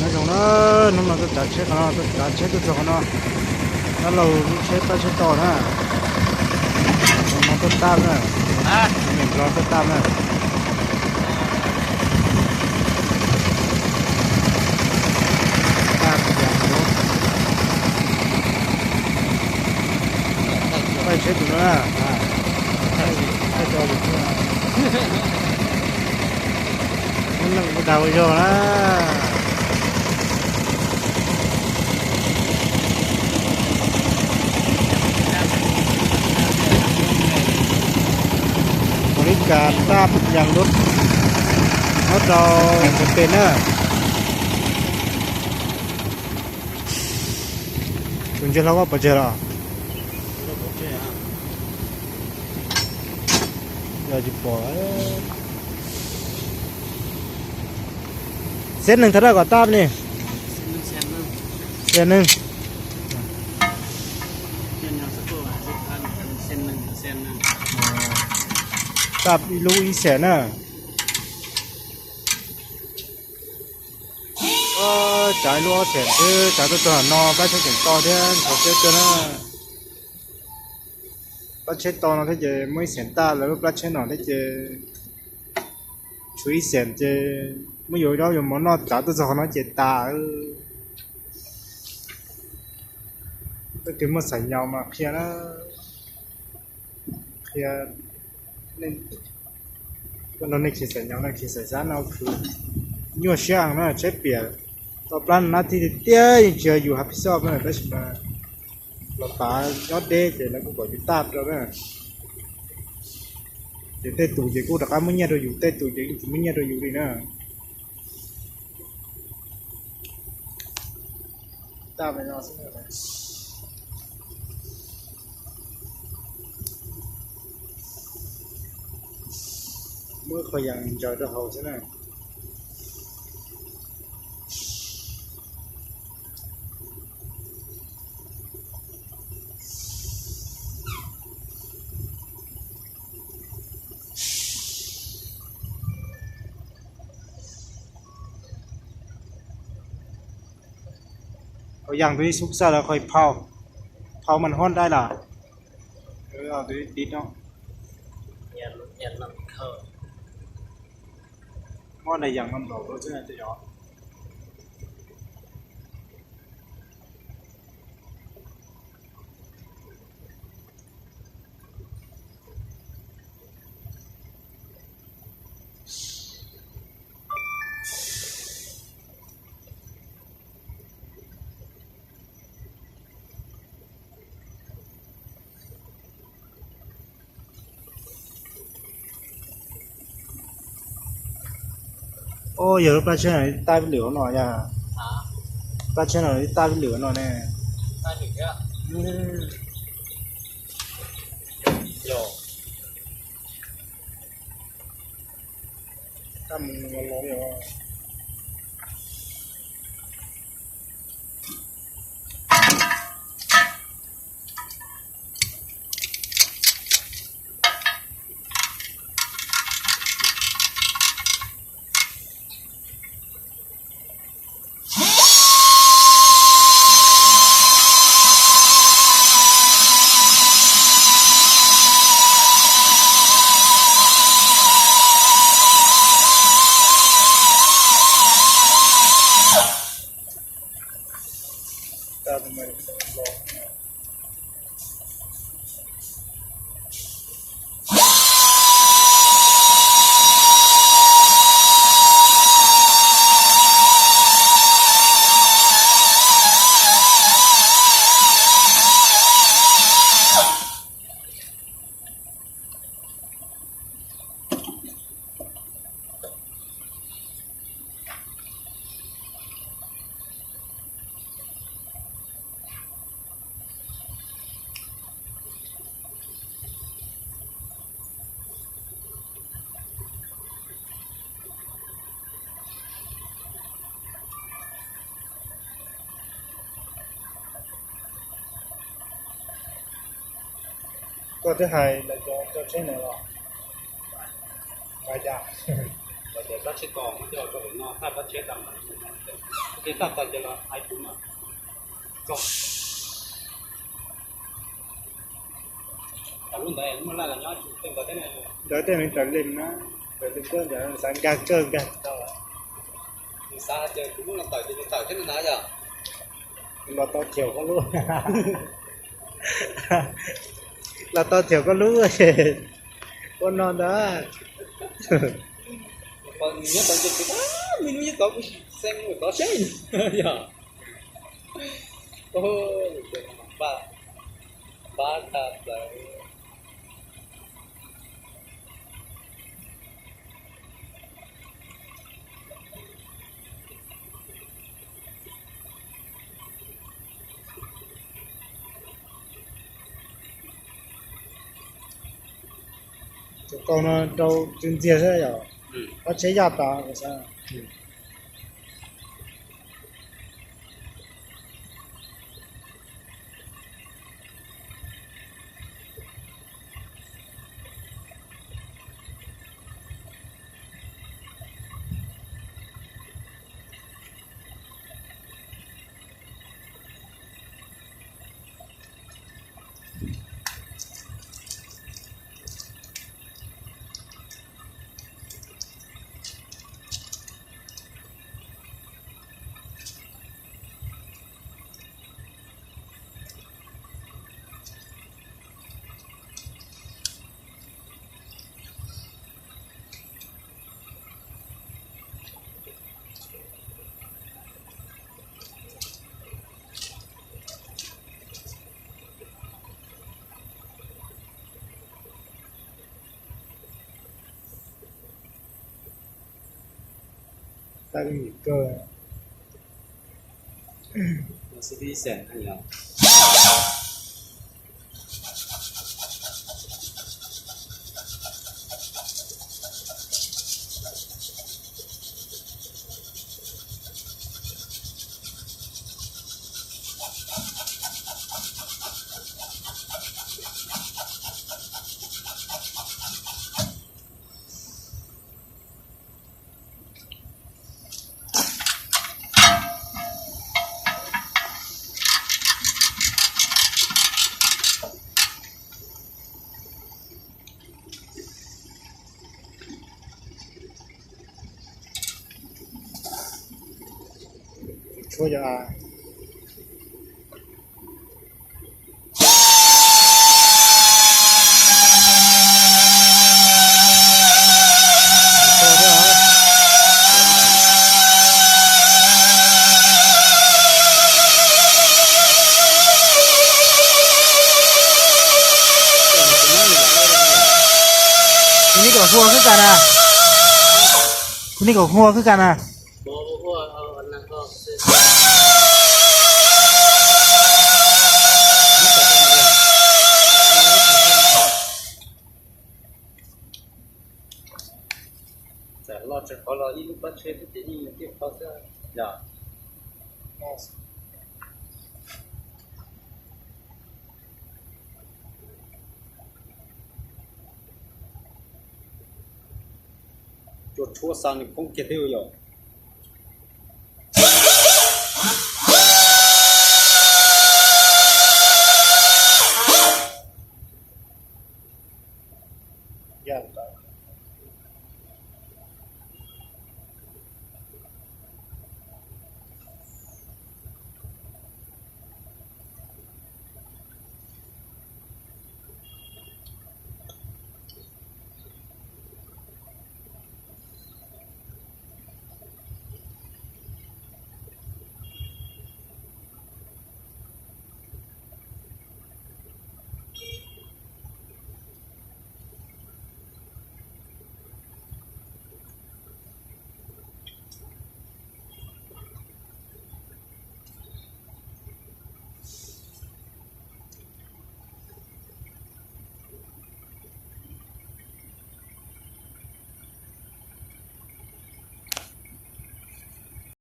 nói chung nó mà tôi đã chết tôi cho nó lâu chết ta chết to nữa nó tôi tam nữa mình lo tôi tam nữa tam dạng đó phải chết tụi nó phải cho được nó bắt đầu rồi đóการทราบอย่างรถเราเป็นนะคุณจะเล่าว่าปัจจัยละอย่าจิบปอยเส้นหนึ่งเท่าไรก็ตามนี่เส้นหนึ่งตามลูกอีเสน่ะจ่ายลูกเสนคือจ่ายตัวหนอไปเช็คต่อเดือนขอเช็คตัวน่ะไปเช็คต่อเราได้เจอไม่เสนตาแล้วไปเช็คหน่อยได้เจอช่วยเสนเจอไม่อยู่เราอยู่มันนอจ่ายตัวสองน้อยเจตาก็ถึงมาใส่ยาวมาเคลียร์นะเคลียร์nên nó này khi xảy nhau này khi xảy ra nó cứ nhiều sáng nó chết bìa tao plan nó thì tiếc chờอยู่ happy shop này đấy mà là phá nhót đê thì nó cũng có chút tạp rồi đấy thì tết tủ gì cũng đã có mấy nhà rồi tết tủ gì cũng mấy nhà rồi đi nữa ta phải lo xem nàoเมื่อเขายังจอยตัวเขาใช่ไหมเขายังตัวนี้ซุกซ่าแล้วค่อยเผามันฮ้อนได้ล่ะเอาตัวนี้ดิดเนาะยันมันเข้าว่าในอย่างมันบอกเราใช่ไหมจะยอมโอ้ยเดี๋ยวปลาเช่นไหนใต้เหลือหน่อยอ่ะปลาเช่นไหนใต้เหลือหน่อยแน่ใต้เหลือโยถ้ามึงร้อนอย่างว่าก็ที่ไฮเราจะใช้ไหนหรอไปจ้ะเราจะรัชกรมันจะก็เห็นนอกถ้ารัชเชดดำโอเค这大大家了还不嘛，够。但问题是，我那个伢子等个等呢， đỡ tên mình trở lên nó đỡ tên cơn đỡ sáng ca cơn cả 到了，你啥就不能搞，就是搞这个哪样？ là to thiểu có lúa là to thiểu có lúa con non đó 我你要等着这个，没有一搞不生我搞谁呀？哦，这他妈把他在。con nó đâu trên chia thế rồi có chế giặt đó là sao ta bị nghỉ cơ 我是第一线，看呀。说着啊说着啊คุณนี่กับหัวคือกันอ่ะคุณนี่กับหัวคือกันอ่ะ 我那个是。在老这好了，一路把车子给你给跑下呀。就初三的空气都有。